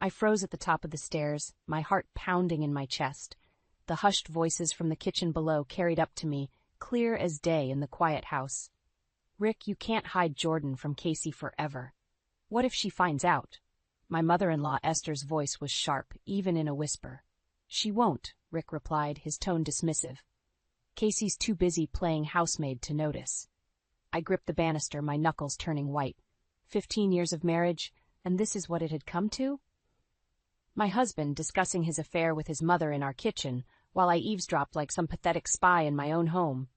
I froze at the top of the stairs, my heart pounding in my chest. The hushed voices from the kitchen below carried up to me, clear as day in the quiet house. Rick, you can't hide Jordan from Casey forever. What if she finds out? My mother-in-law Esther's voice was sharp, even in a whisper. She won't, Rick replied, his tone dismissive. Casey's too busy playing housemaid to notice. I gripped the banister, my knuckles turning white. 15 years of marriage, and this is what it had come to? My husband discussing his affair with his mother in our kitchen, while I eavesdropped like some pathetic spy in my own home.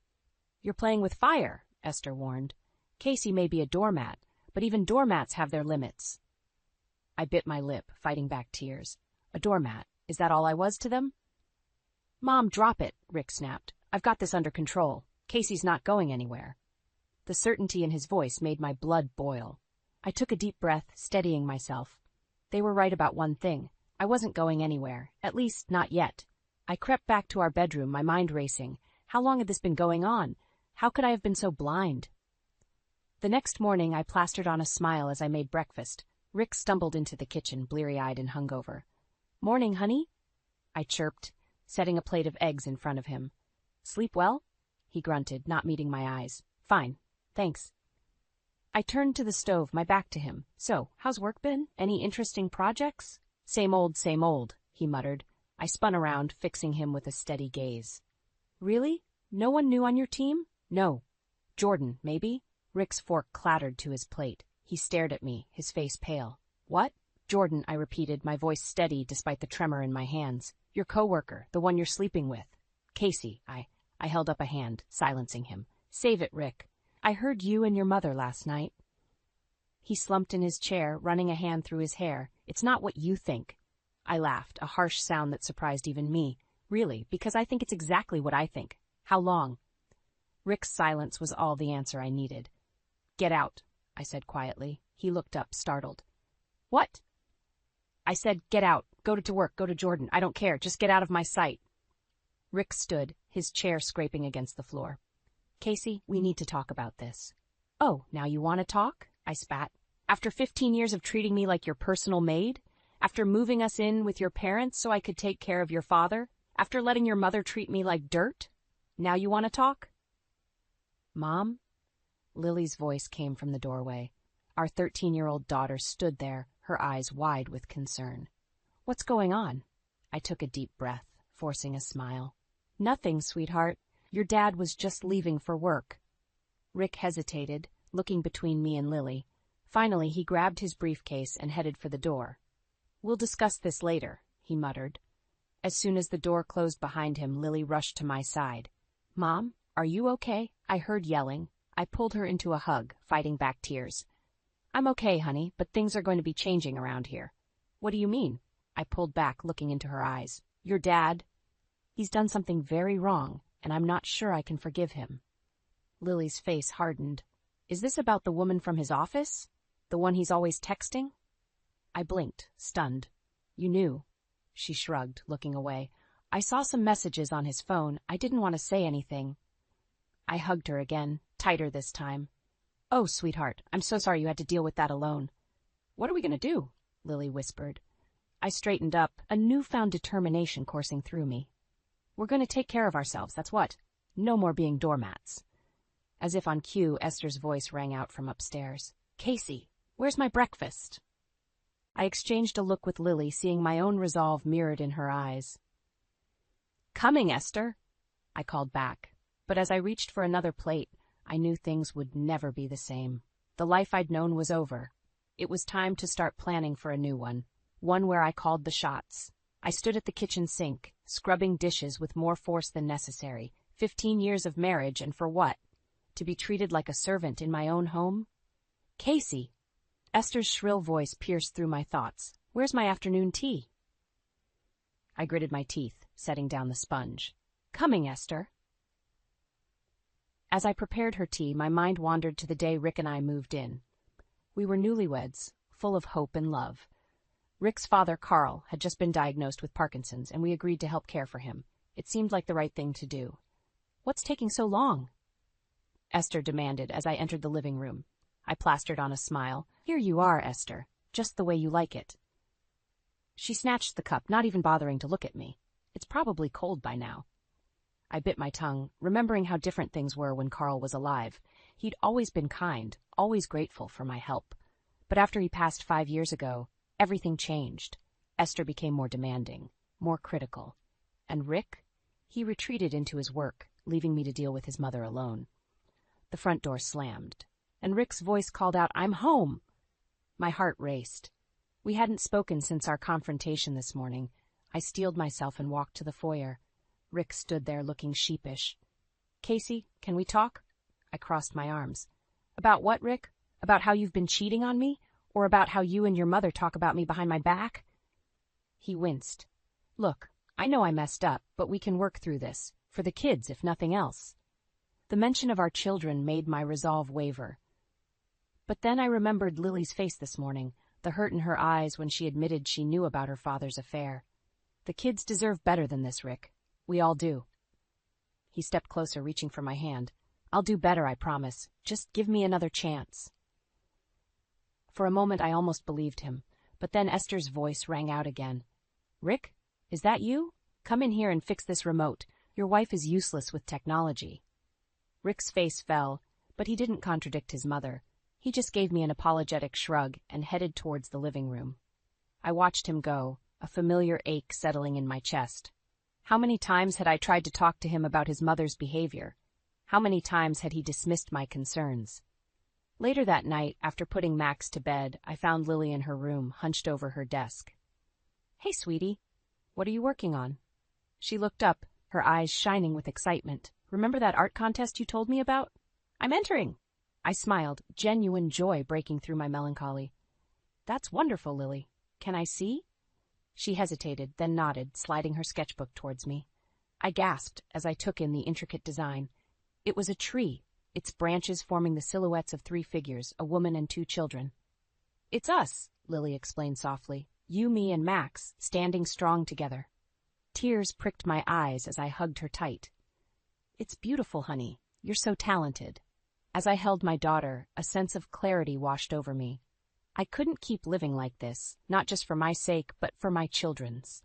You're playing with fire, Esther warned. Casey may be a doormat, but even doormats have their limits. I bit my lip, fighting back tears. A doormat, is that all I was to them? Mom, drop it, Rick snapped. I've got this under control. Casey's not going anywhere. The certainty in his voice made my blood boil. I took a deep breath, steadying myself. They were right about one thing. I wasn't going anywhere, at least not yet. I crept back to our bedroom, my mind racing. How long had this been going on? How could I have been so blind? The next morning, I plastered on a smile as I made breakfast. Rick stumbled into the kitchen, bleary-eyed and hungover. Morning, honey, I chirped, setting a plate of eggs in front of him. Sleep well? He grunted, not meeting my eyes. Fine, thanks. I turned to the stove, my back to him. So, how's work been? Any interesting projects? Same old, he muttered. I spun around, fixing him with a steady gaze. Really? No one new on your team? No. Jordan, maybe? Rick's fork clattered to his plate. He stared at me, his face pale. What? Jordan, I repeated, my voice steady despite the tremor in my hands. Your coworker, the one you're sleeping with. Casey, I held up a hand, silencing him. Save it, Rick. I heard you and your mother last night. He slumped in his chair, running a hand through his hair. It's not what you think. I laughed, a harsh sound that surprised even me. Really, because I think it's exactly what I think. How long? Rick's silence was all the answer I needed. Get out, I said quietly. He looked up, startled. What? I said, get out. Go to work. Go to Jordan. I don't care. Just get out of my sight. Rick stood, his chair scraping against the floor. Casey, we need to talk about this. Oh, now you want to talk? I spat. After 15 years of treating me like your personal maid? After moving us in with your parents so I could take care of your father? After letting your mother treat me like dirt? Now you want to talk? Mom? Lily's voice came from the doorway. Our 13-year-old daughter stood there, her eyes wide with concern. What's going on? I took a deep breath, forcing a smile. Nothing, sweetheart. Your dad was just leaving for work. Rick hesitated, looking between me and Lily. Finally, he grabbed his briefcase and headed for the door. We'll discuss this later, he muttered. As soon as the door closed behind him, Lily rushed to my side. Mom, are you okay? I heard yelling. I pulled her into a hug, fighting back tears. I'm okay, honey, but things are going to be changing around here. What do you mean? I pulled back, looking into her eyes. Your dad? He's done something very wrong, and I'm not sure I can forgive him. Lily's face hardened. Is this about the woman from his office? The one he's always texting? I blinked, stunned. You knew. She shrugged, looking away. I saw some messages on his phone. I didn't want to say anything. I hugged her again, tighter this time. Oh, sweetheart, I'm so sorry you had to deal with that alone. What are we going to do? Lily whispered. I straightened up, a newfound determination coursing through me. We're going to take care of ourselves, that's what. No more being doormats. As if on cue, Esther's voice rang out from upstairs. Casey, where's my breakfast? I exchanged a look with Lily, seeing my own resolve mirrored in her eyes. Coming, Esther, I called back. But as I reached for another plate, I knew things would never be the same. The life I'd known was over. It was time to start planning for a new one where I called the shots. I stood at the kitchen sink, scrubbing dishes with more force than necessary. 15 years of marriage, and for what? To be treated like a servant in my own home? Casey! Esther's shrill voice pierced through my thoughts. Where's my afternoon tea? I gritted my teeth, setting down the sponge. Coming, Esther. As I prepared her tea, my mind wandered to the day Rick and I moved in. We were newlyweds, full of hope and love. Rick's father, Carl, had just been diagnosed with Parkinson's, and we agreed to help care for him. It seemed like the right thing to do. What's taking so long? Esther demanded as I entered the living room. I plastered on a smile. Here you are, Esther, just the way you like it. She snatched the cup, not even bothering to look at me. It's probably cold by now. I bit my tongue, remembering how different things were when Carl was alive. He'd always been kind, always grateful for my help. But after he passed 5 years ago, everything changed. Esther became more demanding, more critical. And Rick? He retreated into his work, leaving me to deal with his mother alone. The front door slammed, and Rick's voice called out, "I'm home!" My heart raced. We hadn't spoken since our confrontation this morning. I steeled myself and walked to the foyer. Rick stood there looking sheepish. "Casey, can we talk?" I crossed my arms. "About what, Rick? About how you've been cheating on me? Or about how you and your mother talk about me behind my back?" He winced. "Look, I know I messed up, but we can work through this. For the kids, if nothing else." The mention of our children made my resolve waver. But then I remembered Lily's face this morning, the hurt in her eyes when she admitted she knew about her father's affair. The kids deserve better than this, Rick. We all do. He stepped closer, reaching for my hand. "I'll do better, I promise. Just give me another chance." For a moment I almost believed him, but then Esther's voice rang out again. "Rick, is that you? Come in here and fix this remote. Your wife is useless with technology." Rick's face fell, but he didn't contradict his mother. He just gave me an apologetic shrug and headed towards the living room. I watched him go, a familiar ache settling in my chest. How many times had I tried to talk to him about his mother's behavior? How many times had he dismissed my concerns? Later that night, after putting Max to bed, I found Lily in her room, hunched over her desk. "Hey, sweetie. What are you working on?" She looked up, her eyes shining with excitement. "Remember that art contest you told me about? I'm entering." I smiled, genuine joy breaking through my melancholy. "That's wonderful, Lily. Can I see?" She hesitated, then nodded, sliding her sketchbook towards me. I gasped as I took in the intricate design. It was a tree, its branches forming the silhouettes of 3 figures, a woman and 2 children. "It's us," Lily explained softly. "You, me, and Max, standing strong together." Tears pricked my eyes as I hugged her tight. "It's beautiful, honey. You're so talented." As I held my daughter, a sense of clarity washed over me. I couldn't keep living like this, not just for my sake, but for my children's.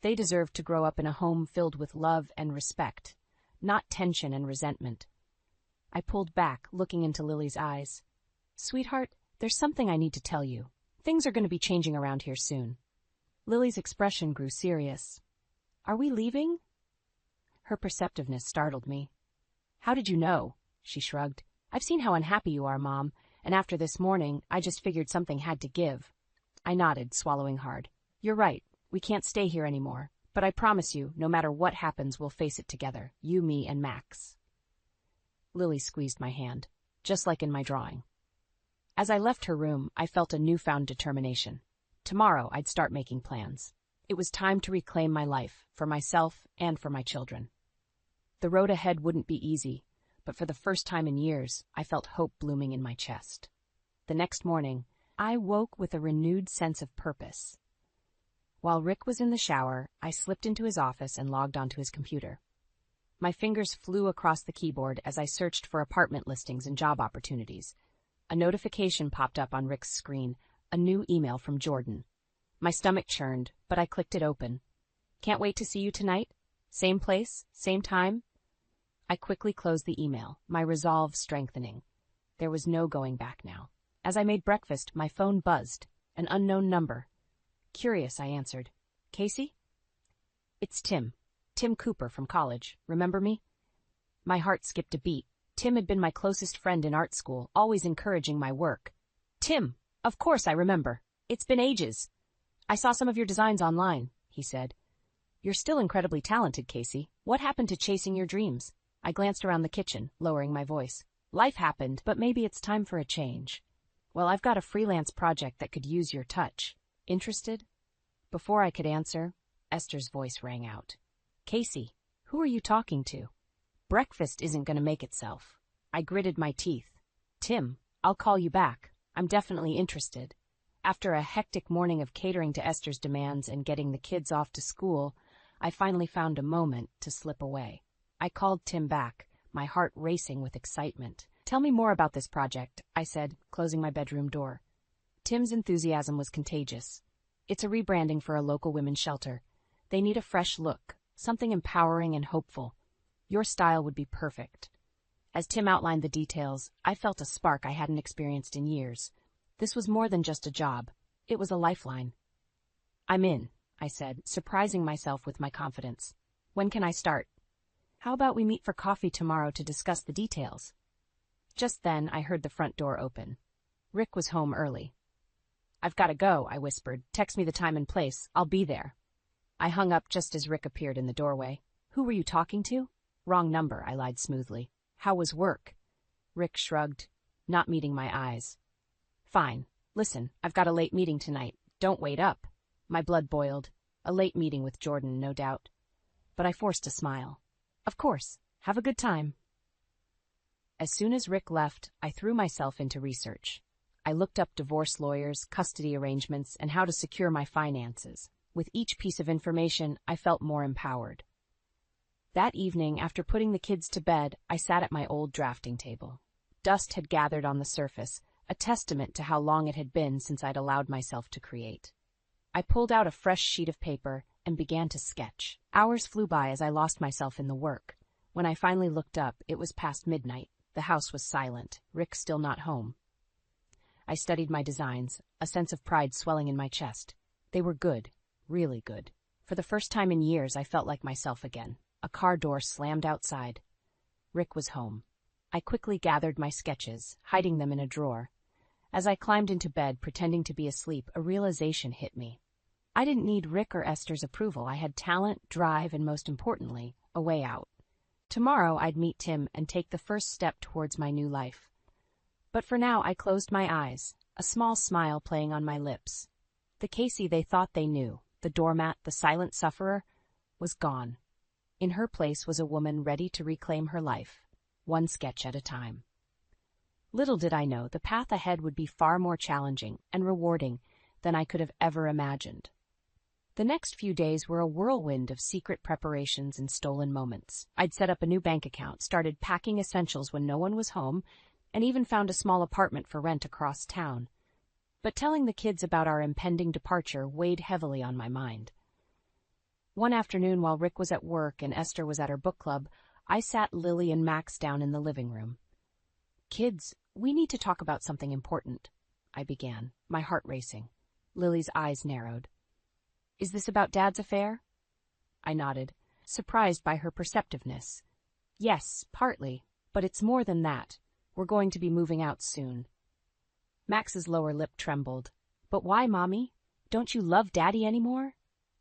They deserved to grow up in a home filled with love and respect, not tension and resentment. I pulled back, looking into Lily's eyes. "Sweetheart, there's something I need to tell you. Things are going to be changing around here soon." Lily's expression grew serious. "Are we leaving?" Her perceptiveness startled me. "How did you know?" She shrugged. "I've seen how unhappy you are, Mom, and after this morning, I just figured something had to give." I nodded, swallowing hard. "You're right. We can't stay here anymore. But I promise you, no matter what happens, we'll face it together. You, me, and Max." Lily squeezed my hand, just like in my drawing. As I left her room, I felt a newfound determination. Tomorrow, I'd start making plans. It was time to reclaim my life, for myself and for my children. The road ahead wouldn't be easy, but for the first time in years, I felt hope blooming in my chest. The next morning, I woke with a renewed sense of purpose. While Rick was in the shower, I slipped into his office and logged onto his computer. My fingers flew across the keyboard as I searched for apartment listings and job opportunities. A notification popped up on Rick's screen, a new email from Jordan. My stomach churned, but I clicked it open. "Can't wait to see you tonight? Same place, same time?" I quickly closed the email, my resolve strengthening. There was no going back now. As I made breakfast, my phone buzzed. An unknown number. Curious, I answered. "Casey?" "It's Tim. Tim Cooper from college. Remember me?" My heart skipped a beat. Tim had been my closest friend in art school, always encouraging my work. "Tim, of course I remember. It's been ages. I saw some of your designs online," he said. "You're still incredibly talented, Casey. What happened to chasing your dreams?" I glanced around the kitchen, lowering my voice. "Life happened, but maybe it's time for a change. Well, I've got a freelance project that could use your touch. Interested?" Before I could answer, Esther's voice rang out. "Casey, who are you talking to? Breakfast isn't going to make itself." I gritted my teeth. "Tim, I'll call you back. I'm definitely interested." After a hectic morning of catering to Esther's demands and getting the kids off to school, I finally found a moment to slip away. I called Tim back, my heart racing with excitement. "Tell me more about this project," I said, closing my bedroom door. Tim's enthusiasm was contagious. It's a rebranding for a local women's shelter. They need a fresh look, something empowering and hopeful. Your style would be perfect. As Tim outlined the details, I felt a spark I hadn't experienced in years. This was more than just a job. It was a lifeline. I'm in, I said, surprising myself with my confidence. When can I start? How about we meet for coffee tomorrow to discuss the details? Just then, I heard the front door open. Rick was home early. I've got to go, I whispered. Text me the time and place. I'll be there. I hung up just as Rick appeared in the doorway. Who were you talking to? Wrong number, I lied smoothly. How was work? Rick shrugged, not meeting my eyes. Fine. Listen, I've got a late meeting tonight. Don't wait up. My blood boiled. A late meeting with Jordan, no doubt. But I forced a smile. Of course. Have a good time. As soon as Rick left, I threw myself into research. I looked up divorce lawyers, custody arrangements, and how to secure my finances. With each piece of information, I felt more empowered. That evening, after putting the kids to bed, I sat at my old drafting table. Dust had gathered on the surface, a testament to how long it had been since I'd allowed myself to create. I pulled out a fresh sheet of paper and began to sketch. Hours flew by as I lost myself in the work. When I finally looked up, it was past midnight. The house was silent, Rick still not home. I studied my designs, a sense of pride swelling in my chest. They were good, really good. For the first time in years, I felt like myself again. A car door slammed outside. Rick was home. I quickly gathered my sketches, hiding them in a drawer. As I climbed into bed, pretending to be asleep, a realization hit me. I didn't need Rick or Esther's approval. I had talent, drive, and most importantly, a way out. Tomorrow, I'd meet Tim and take the first step towards my new life. But for now, I closed my eyes, a small smile playing on my lips. The Casey they thought they knew, the doormat, the silent sufferer, was gone. In her place was a woman ready to reclaim her life, one sketch at a time. Little did I know, the path ahead would be far more challenging and rewarding than I could have ever imagined. The next few days were a whirlwind of secret preparations and stolen moments. I'd set up a new bank account, started packing essentials when no one was home, and even found a small apartment for rent across town. But telling the kids about our impending departure weighed heavily on my mind. One afternoon, while Rick was at work and Esther was at her book club, I sat Lily and Max down in the living room. "Kids, we need to talk about something important," I began, my heart racing. Lily's eyes narrowed. "Is this about Dad's affair?" I nodded, surprised by her perceptiveness. "Yes, partly, but it's more than that. We're going to be moving out soon." Max's lower lip trembled. "But why, Mommy? Don't you love Daddy anymore?"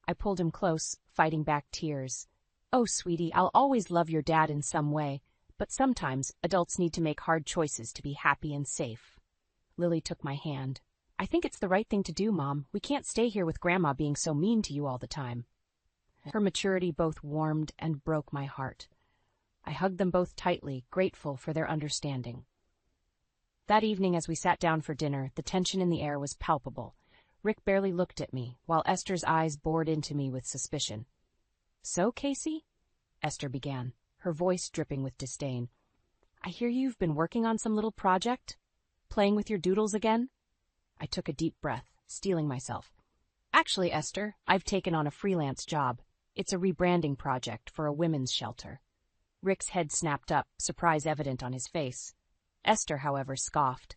I pulled him close, fighting back tears. "Oh, sweetie, I'll always love your dad in some way, but sometimes adults need to make hard choices to be happy and safe." Lily took my hand. "I think it's the right thing to do, Mom. We can't stay here with Grandma being so mean to you all the time." Her maturity both warmed and broke my heart. I hugged them both tightly, grateful for their understanding. That evening, as we sat down for dinner, the tension in the air was palpable. Rick barely looked at me, while Esther's eyes bored into me with suspicion. "So, Casey?" Esther began, her voice dripping with disdain. "I hear you've been working on some little project? Playing with your doodles again?" I took a deep breath, steeling myself. "Actually, Esther, I've taken on a freelance job. It's a rebranding project for a women's shelter." Rick's head snapped up, surprise evident on his face. Esther, however, scoffed.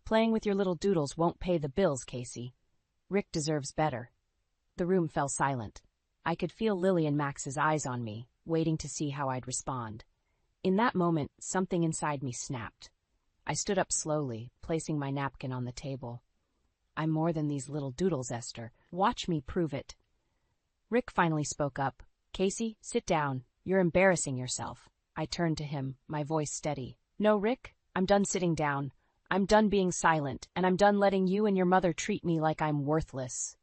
"Playing with your little doodles won't pay the bills, Casey. Rick deserves better." The room fell silent. I could feel Lily and Max's eyes on me, waiting to see how I'd respond. In that moment, something inside me snapped. I stood up slowly, placing my napkin on the table. "I'm more than these little doodles, Esther. Watch me prove it." Rick finally spoke up. "Casey, sit down. You're embarrassing yourself." I turned to him, my voice steady. "No, Rick, I'm done sitting down. I'm done being silent, and I'm done letting you and your mother treat me like I'm worthless."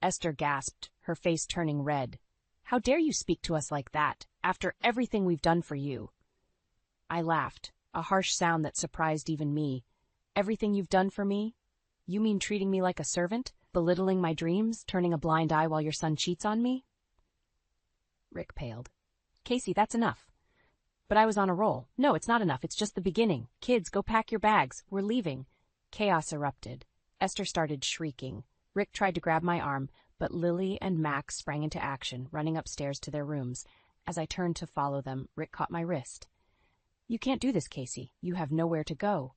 Esther gasped, her face turning red. "How dare you speak to us like that, after everything we've done for you?" I laughed, a harsh sound that surprised even me. "Everything you've done for me? You mean treating me like a servant? Belittling my dreams? Turning a blind eye while your son cheats on me?" Rick paled. "Casey, that's enough." But I was on a roll. "No, it's not enough. It's just the beginning. Kids, go pack your bags. We're leaving." Chaos erupted. Esther started shrieking. Rick tried to grab my arm, but Lily and Max sprang into action, running upstairs to their rooms. As I turned to follow them, Rick caught my wrist. "You can't do this, Casey. You have nowhere to go."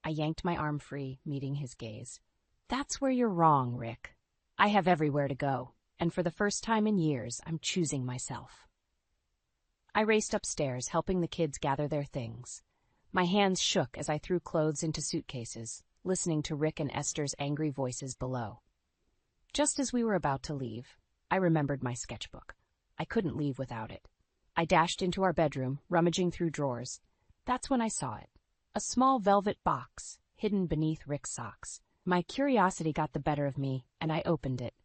I yanked my arm free, meeting his gaze. "That's where you're wrong, Rick. I have everywhere to go, and for the first time in years, I'm choosing myself." I raced upstairs, helping the kids gather their things. My hands shook as I threw clothes into suitcases, listening to Rick and Esther's angry voices below. Just as we were about to leave, I remembered my sketchbook. I couldn't leave without it. I dashed into our bedroom, rummaging through drawers. That's when I saw it. A small velvet box, hidden beneath Rick's socks. My curiosity got the better of me, and I opened it.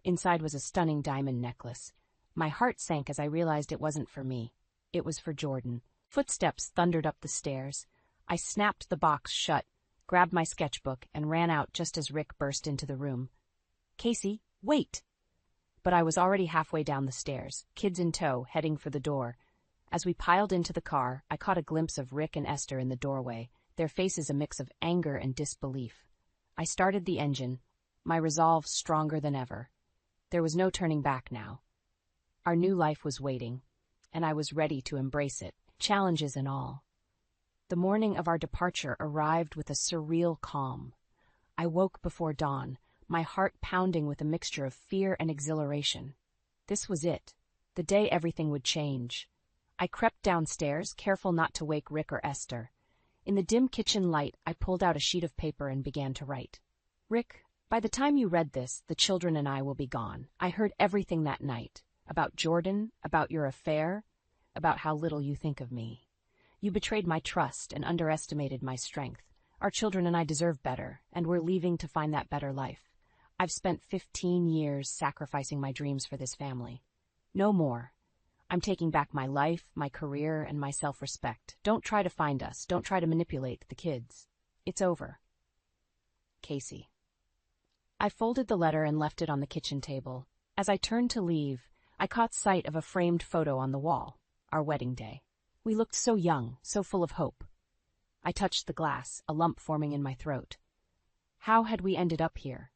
Inside was a stunning diamond necklace. My heart sank as I realized it wasn't for me. It was for Jordan. Footsteps thundered up the stairs. I snapped the box shut, grabbed my sketchbook, and ran out just as Rick burst into the room. "Casey, wait!" But I was already halfway down the stairs, kids in tow, heading for the door. As we piled into the car, I caught a glimpse of Rick and Esther in the doorway, their faces a mix of anger and disbelief. I started the engine, my resolve stronger than ever. There was no turning back now. Our new life was waiting, and I was ready to embrace it, challenges and all. The morning of our departure arrived with a surreal calm. I woke before dawn, my heart pounding with a mixture of fear and exhilaration. This was it, the day everything would change. I crept downstairs, careful not to wake Rick or Esther. In the dim kitchen light, I pulled out a sheet of paper and began to write. "Rick, by the time you read this, the children and I will be gone. I heard everything that night. About Jordan, about your affair, about how little you think of me. You betrayed my trust and underestimated my strength. Our children and I deserve better, and we're leaving to find that better life. I've spent 15 years sacrificing my dreams for this family. No more. I'm taking back my life, my career, and my self-respect. Don't try to find us. Don't try to manipulate the kids. It's over. Casey." I folded the letter and left it on the kitchen table. As I turned to leave, I caught sight of a framed photo on the wall, our wedding day. We looked so young, so full of hope. I touched the glass, a lump forming in my throat. How had we ended up here?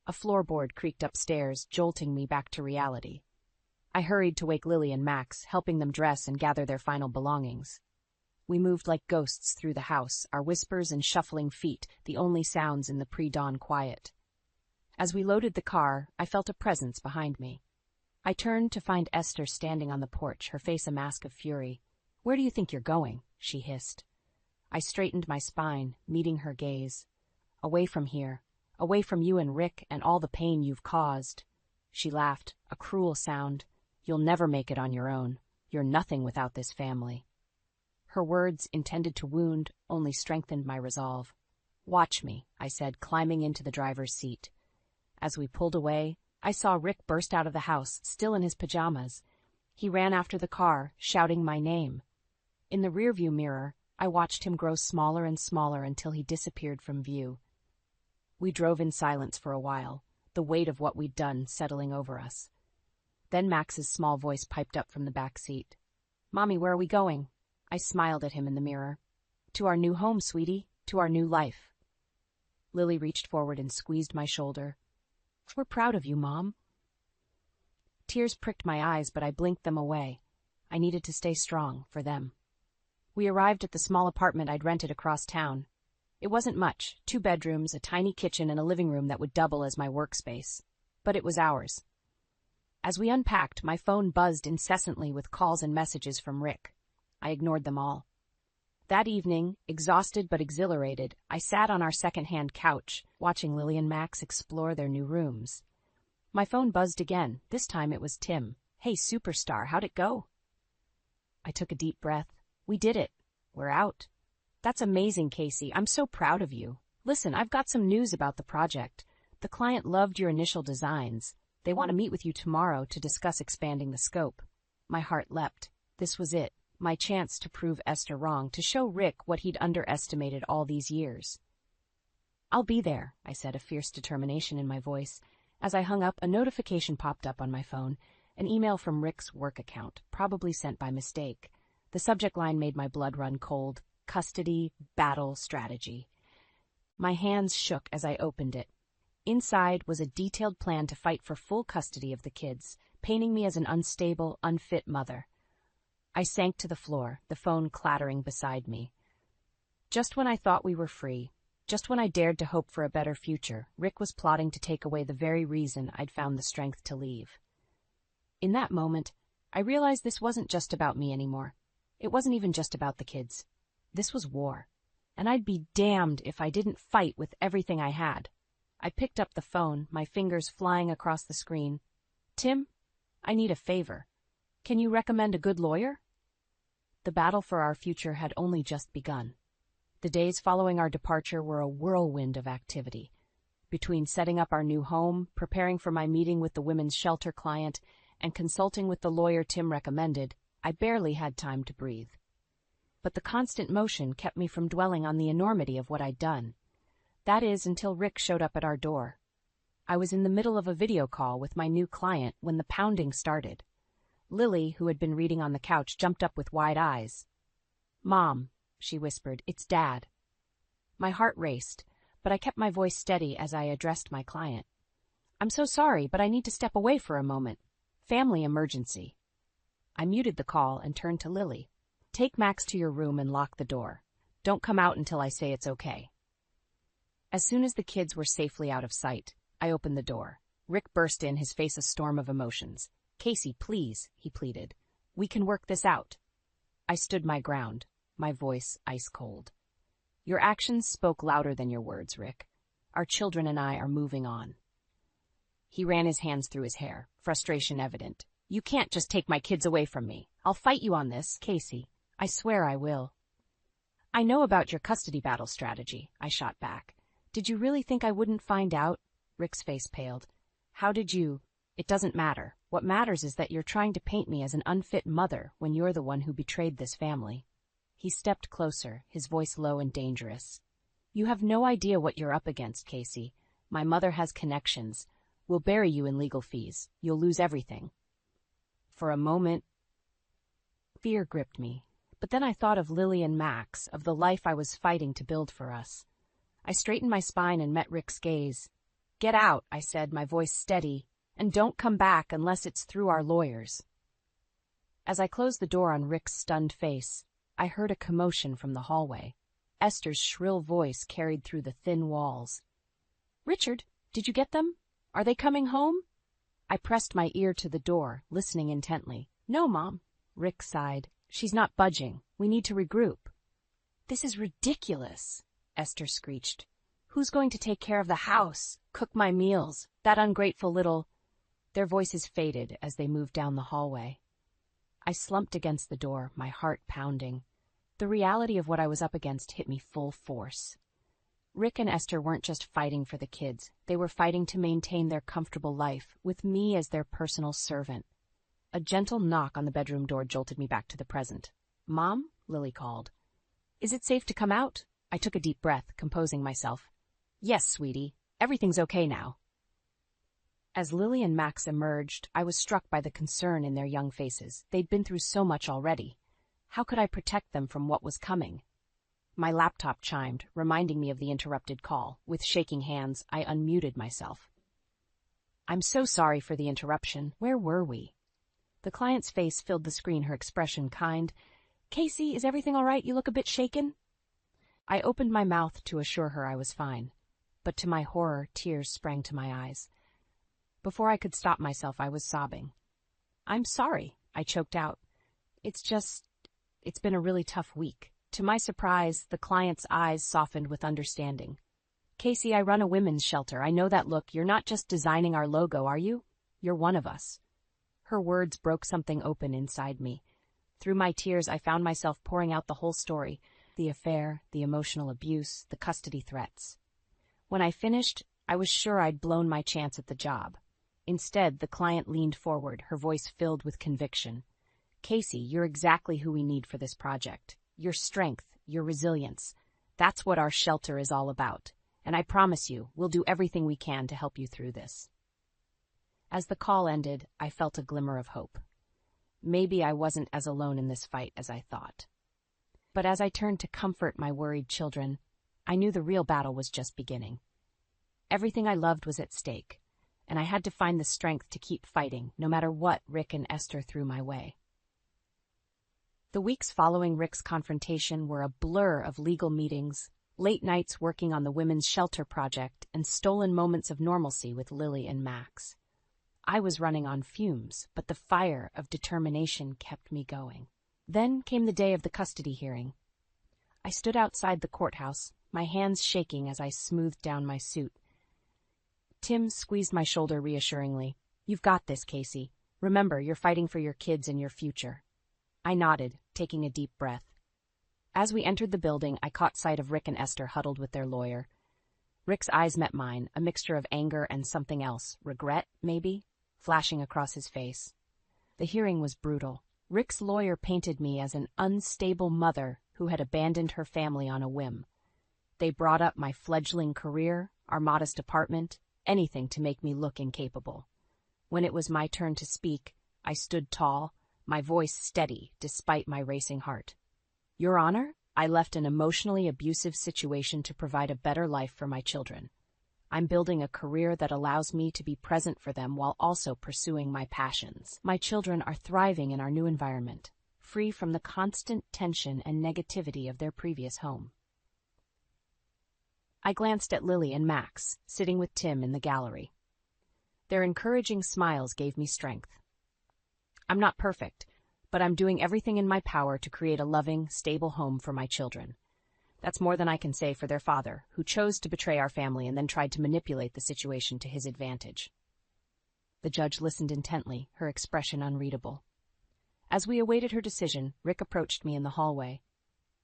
A floorboard creaked upstairs, jolting me back to reality. I hurried to wake Lily and Max, helping them dress and gather their final belongings. We moved like ghosts through the house, our whispers and shuffling feet the only sounds in the pre-dawn quiet. As we loaded the car, I felt a presence behind me. I turned to find Esther standing on the porch, her face a mask of fury. "Where do you think you're going?" she hissed. I straightened my spine, meeting her gaze. "Away from here, away from you and Rick and all the pain you've caused." She laughed, a cruel sound. "You'll never make it on your own. You're nothing without this family." Her words, intended to wound, only strengthened my resolve. "Watch me," I said, climbing into the driver's seat. As we pulled away, I saw Rick burst out of the house, still in his pajamas. He ran after the car, shouting my name. In the rearview mirror, I watched him grow smaller and smaller until he disappeared from view. We drove in silence for a while, the weight of what we'd done settling over us. Then Max's small voice piped up from the back seat. "Mommy, where are we going?" I smiled at him in the mirror. "To our new home, sweetie, to our new life." Lily reached forward and squeezed my shoulder. "We're proud of you, Mom." Tears pricked my eyes, but I blinked them away. I needed to stay strong for them. We arrived at the small apartment I'd rented across town. It wasn't much, 2 bedrooms, a tiny kitchen, and a living room that would double as my workspace. But it was ours. As we unpacked, my phone buzzed incessantly with calls and messages from Rick. I ignored them all. That evening, exhausted but exhilarated, I sat on our second-hand couch, watching Lily and Max explore their new rooms. My phone buzzed again. This time it was Tim. "Hey, superstar, how'd it go?" I took a deep breath. "We did it. We're out." "That's amazing, Casey. I'm so proud of you. Listen, I've got some news about the project. The client loved your initial designs. They want to meet with you tomorrow to discuss expanding the scope." My heart leapt. This was it. My chance to prove Esther wrong, to show Rick what he'd underestimated all these years. "I'll be there," I said, a fierce determination in my voice. As I hung up, a notification popped up on my phone, an email from Rick's work account, probably sent by mistake. The subject line made my blood run cold. Custody, battle, strategy. My hands shook as I opened it. Inside was a detailed plan to fight for full custody of the kids, painting me as an unstable, unfit mother. I sank to the floor, the phone clattering beside me. Just when I thought we were free, just when I dared to hope for a better future, Rick was plotting to take away the very reason I'd found the strength to leave. In that moment, I realized this wasn't just about me anymore. It wasn't even just about the kids. This was war, and I'd be damned if I didn't fight with everything I had. I picked up the phone, my fingers flying across the screen. "Tim, I need a favor. Can you recommend a good lawyer?" The battle for our future had only just begun. The days following our departure were a whirlwind of activity. Between setting up our new home, preparing for my meeting with the women's shelter client, and consulting with the lawyer Tim recommended, I barely had time to breathe. But the constant motion kept me from dwelling on the enormity of what I'd done. That is, until Rick showed up at our door. I was in the middle of a video call with my new client when the pounding started. Lily, who had been reading on the couch, jumped up with wide eyes. "Mom," she whispered, "it's Dad." My heart raced, but I kept my voice steady as I addressed my client. "I'm so sorry, but I need to step away for a moment. Family emergency." I muted the call and turned to Lily. "Take Max to your room and lock the door. Don't come out until I say it's okay." As soon as the kids were safely out of sight, I opened the door. Rick burst in, his face a storm of emotions. "Casey, please," he pleaded. "We can work this out." I stood my ground, my voice ice cold. "Your actions spoke louder than your words, Rick. Our children and I are moving on." He ran his hands through his hair, frustration evident. "You can't just take my kids away from me. I'll fight you on this, Casey. I swear I will." "I know about your custody battle strategy," I shot back. "Did you really think I wouldn't find out?" Rick's face paled. "How did you—" "It doesn't matter. What matters is that you're trying to paint me as an unfit mother when you're the one who betrayed this family." He stepped closer, his voice low and dangerous. "You have no idea what you're up against, Casey. My mother has connections. We'll bury you in legal fees. You'll lose everything." For a moment, fear gripped me, but then I thought of Lily and Max, of the life I was fighting to build for us. I straightened my spine and met Rick's gaze. "Get out," I said, my voice steady, "and don't come back unless it's through our lawyers." As I closed the door on Rick's stunned face, I heard a commotion from the hallway. Esther's shrill voice carried through the thin walls. "Richard, did you get them? Are they coming home?" I pressed my ear to the door, listening intently. "No, Mom." Rick sighed. "She's not budging. We need to regroup." "This is ridiculous," Esther screeched. "Who's going to take care of the house, cook my meals? That ungrateful little—" Their voices faded as they moved down the hallway. I slumped against the door, my heart pounding. The reality of what I was up against hit me full force. Rick and Esther weren't just fighting for the kids. They were fighting to maintain their comfortable life, with me as their personal servant. A gentle knock on the bedroom door jolted me back to the present. "Mom?" Lily called. "Is it safe to come out?" I took a deep breath, composing myself. "Yes, sweetie. Everything's okay now." As Lily and Max emerged, I was struck by the concern in their young faces. They'd been through so much already. How could I protect them from what was coming? My laptop chimed, reminding me of the interrupted call. With shaking hands, I unmuted myself. "I'm so sorry for the interruption. Where were we?" The client's face filled the screen, her expression kind. "Casey, is everything all right? You look a bit shaken." I opened my mouth to assure her I was fine, but to my horror, tears sprang to my eyes. Before I could stop myself, I was sobbing. "I'm sorry," I choked out. It's been a really tough week." To my surprise, the client's eyes softened with understanding. "Casey, I run a women's shelter. I know that look. You're not just designing our logo, are you? You're one of us." Her words broke something open inside me. Through my tears, I found myself pouring out the whole story, the affair, the emotional abuse, the custody threats. When I finished, I was sure I'd blown my chance at the job. Instead, the client leaned forward, her voice filled with conviction. "Casey, you're exactly who we need for this project. Your strength, your resilience. That's what our shelter is all about. And I promise you, we'll do everything we can to help you through this." As the call ended, I felt a glimmer of hope. Maybe I wasn't as alone in this fight as I thought. But as I turned to comfort my worried children, I knew the real battle was just beginning. Everything I loved was at stake, and I had to find the strength to keep fighting, no matter what Rick and Esther threw my way. The weeks following Rick's confrontation were a blur of legal meetings, late nights working on the women's shelter project, and stolen moments of normalcy with Lily and Max. I was running on fumes, but the fire of determination kept me going. Then came the day of the custody hearing. I stood outside the courthouse, my hands shaking as I smoothed down my suit. Tim squeezed my shoulder reassuringly. "You've got this, Casey. Remember, you're fighting for your kids and your future." I nodded, taking a deep breath. As we entered the building, I caught sight of Rick and Esther huddled with their lawyer. Rick's eyes met mine, a mixture of anger and something else, regret, maybe, flashing across his face. The hearing was brutal. Rick's lawyer painted me as an unstable mother who had abandoned her family on a whim. They brought up my fledgling career, our modest apartment, anything to make me look incapable. When it was my turn to speak, I stood tall, my voice steady despite my racing heart. "Your Honor, I left an emotionally abusive situation to provide a better life for my children. I'm building a career that allows me to be present for them while also pursuing my passions. My children are thriving in our new environment, free from the constant tension and negativity of their previous home." I glanced at Lily and Max, sitting with Tim in the gallery. Their encouraging smiles gave me strength. "I'm not perfect, but I'm doing everything in my power to create a loving, stable home for my children. That's more than I can say for their father, who chose to betray our family and then tried to manipulate the situation to his advantage." The judge listened intently, her expression unreadable. As we awaited her decision, Rick approached me in the hallway.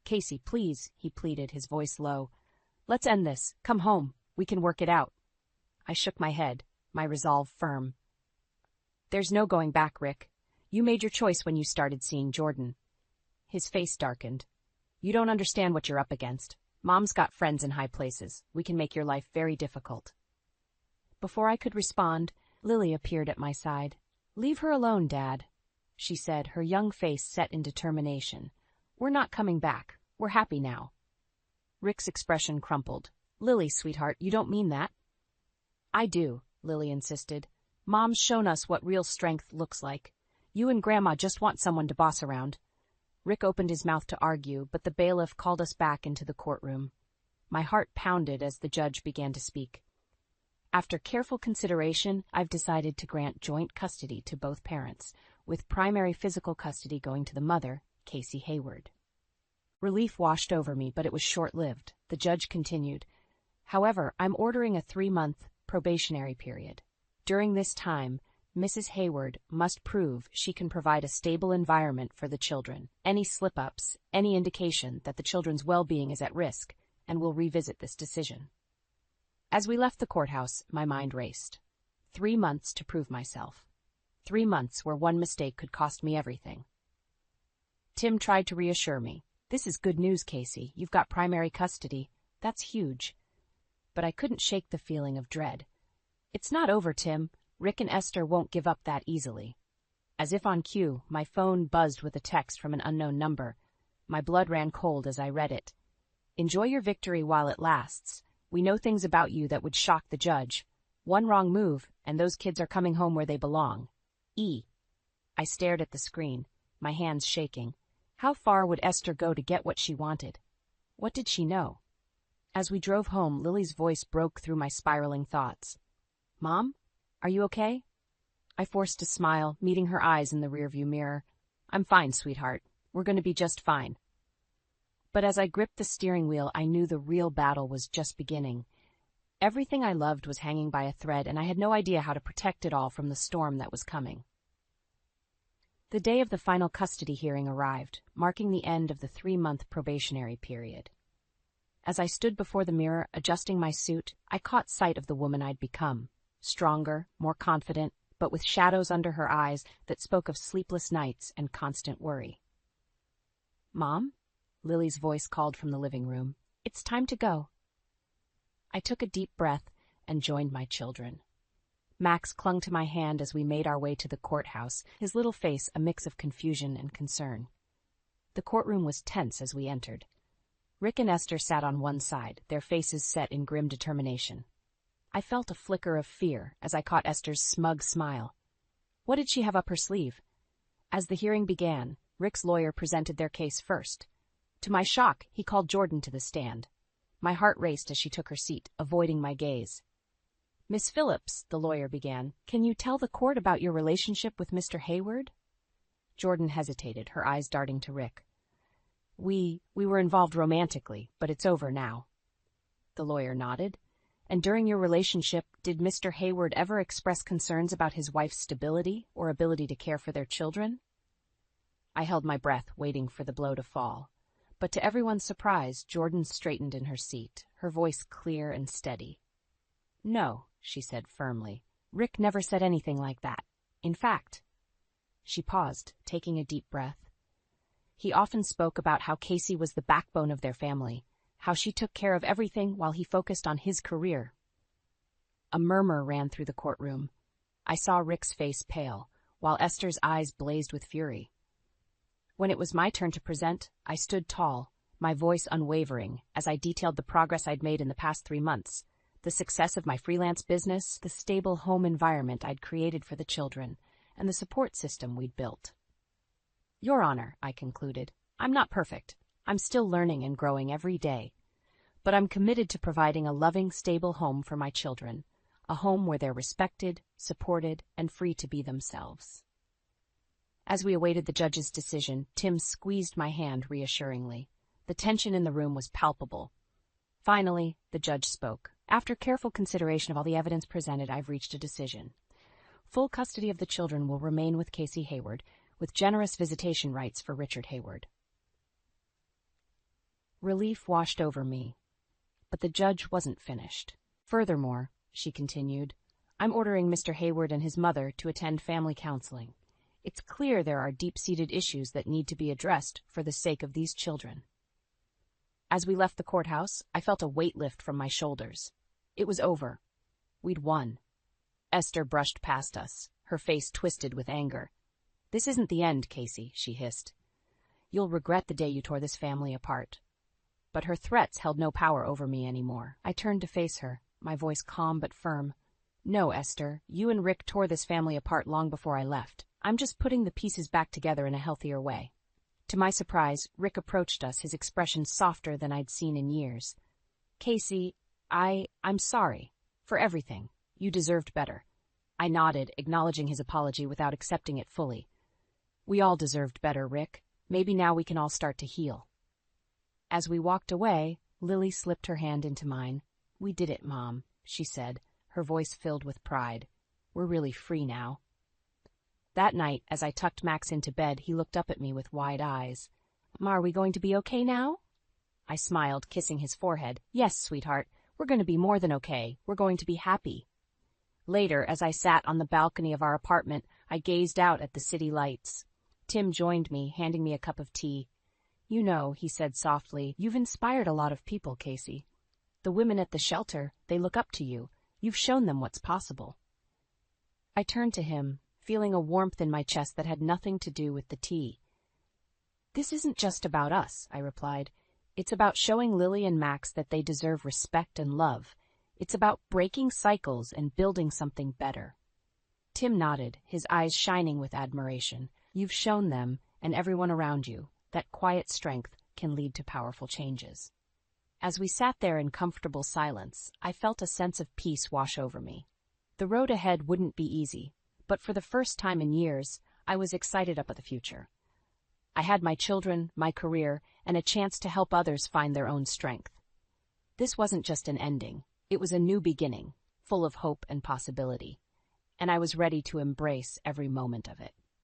"Casey, please," he pleaded, his voice low. "Let's end this. Come home. We can work it out." I shook my head, my resolve firm. "There's no going back, Rick. You made your choice when you started seeing Jordan." His face darkened. "You don't understand what you're up against. Mom's got friends in high places. We can make your life very difficult." Before I could respond, Lily appeared at my side. "Leave her alone, Dad," she said, her young face set in determination. "We're not coming back. We're happy now." Rick's expression crumpled. "Lily, sweetheart, you don't mean that." "I do," Lily insisted. "Mom's shown us what real strength looks like. You and Grandma just want someone to boss around." Rick opened his mouth to argue, but the bailiff called us back into the courtroom. My heart pounded as the judge began to speak. "After careful consideration, I've decided to grant joint custody to both parents, with primary physical custody going to the mother, Casey Hayward." Relief washed over me, but it was short-lived. The judge continued. "However, I'm ordering a 3-month probationary period. During this time, Mrs. Hayward must prove she can provide a stable environment for the children. Any slip-ups, any indication that the children's well-being is at risk, and we'll revisit this decision." As we left the courthouse, my mind raced. 3 months to prove myself. 3 months where one mistake could cost me everything. Tim tried to reassure me. "This is good news, Casey. You've got primary custody. That's huge." But I couldn't shake the feeling of dread. "It's not over, Tim. Rick and Esther won't give up that easily." As if on cue, my phone buzzed with a text from an unknown number. My blood ran cold as I read it. "Enjoy your victory while it lasts. We know things about you that would shock the judge. One wrong move, and those kids are coming home where they belong. E." I stared at the screen, my hands shaking. How far would Esther go to get what she wanted? What did she know? As we drove home, Lily's voice broke through my spiraling thoughts. "Mom? Are you okay?" I forced a smile, meeting her eyes in the rearview mirror. "I'm fine, sweetheart. We're going to be just fine." But as I gripped the steering wheel, I knew the real battle was just beginning. Everything I loved was hanging by a thread, and I had no idea how to protect it all from the storm that was coming. The day of the final custody hearing arrived, marking the end of the 3-month probationary period. As I stood before the mirror, adjusting my suit, I caught sight of the woman I'd become. Stronger, more confident, but with shadows under her eyes that spoke of sleepless nights and constant worry. "Mom?" Lily's voice called from the living room. "It's time to go." I took a deep breath and joined my children. Max clung to my hand as we made our way to the courthouse, his little face a mix of confusion and concern. The courtroom was tense as we entered. Rick and Esther sat on one side, their faces set in grim determination. I felt a flicker of fear as I caught Esther's smug smile. What did she have up her sleeve? As the hearing began, Rick's lawyer presented their case first. To my shock, he called Jordan to the stand. My heart raced as she took her seat, avoiding my gaze. Miss Phillips, the lawyer began, can you tell the court about your relationship with Mr. Hayward? Jordan hesitated, her eyes darting to Rick. We were involved romantically, but it's over now. The lawyer nodded. And during your relationship, did Mr. Hayward ever express concerns about his wife's stability or ability to care for their children? I held my breath, waiting for the blow to fall. But to everyone's surprise, Jordan straightened in her seat, her voice clear and steady. No, she said firmly. Rick never said anything like that. In fact, she paused, taking a deep breath. He often spoke about how Casey was the backbone of their family, how she took care of everything while he focused on his career. A murmur ran through the courtroom. I saw Rick's face pale, while Esther's eyes blazed with fury. When it was my turn to present, I stood tall, my voice unwavering, as I detailed the progress I'd made in the past 3 months, the success of my freelance business, the stable home environment I'd created for the children, and the support system we'd built. Your Honor, I concluded, I'm not perfect. I'm still learning and growing every day. But I'm committed to providing a loving, stable home for my children, a home where they're respected, supported, and free to be themselves. As we awaited the judge's decision, Tim squeezed my hand reassuringly. The tension in the room was palpable. Finally, the judge spoke. After careful consideration of all the evidence presented, I've reached a decision. Full custody of the children will remain with Casey Hayward, with generous visitation rights for Richard Hayward. Relief washed over me. But the judge wasn't finished. Furthermore, she continued, I'm ordering Mr. Hayward and his mother to attend family counseling. It's clear there are deep-seated issues that need to be addressed for the sake of these children. As we left the courthouse, I felt a weight lift from my shoulders. It was over. We'd won. Esther brushed past us, her face twisted with anger. This isn't the end, Casey, she hissed. You'll regret the day you tore this family apart. But her threats held no power over me anymore. I turned to face her, my voice calm but firm. No, Esther, you and Rick tore this family apart long before I left. I'm just putting the pieces back together in a healthier way. To my surprise, Rick approached us, his expression softer than I'd seen in years. Casey, I'm sorry. For everything. You deserved better. I nodded, acknowledging his apology without accepting it fully. We all deserved better, Rick. Maybe now we can all start to heal. As we walked away, Lily slipped her hand into mine. We did it, Mom, she said, her voice filled with pride. We're really free now. That night, as I tucked Max into bed, he looked up at me with wide eyes. Ma, are we going to be okay now? I smiled, kissing his forehead. Yes, sweetheart, we're going to be more than okay. We're going to be happy. Later, as I sat on the balcony of our apartment, I gazed out at the city lights. Tim joined me, handing me a cup of tea. You know, he said softly, you've inspired a lot of people, Casey. The women at the shelter, they look up to you. You've shown them what's possible. I turned to him, feeling a warmth in my chest that had nothing to do with the tea. This isn't just about us, I replied. It's about showing Lily and Max that they deserve respect and love. It's about breaking cycles and building something better. Tim nodded, his eyes shining with admiration. You've shown them, and everyone around you, that quiet strength can lead to powerful changes. As we sat there in comfortable silence, I felt a sense of peace wash over me. The road ahead wouldn't be easy, but for the first time in years, I was excited about the future. I had my children, my career, and a chance to help others find their own strength. This wasn't just an ending. It was a new beginning, full of hope and possibility, and I was ready to embrace every moment of it.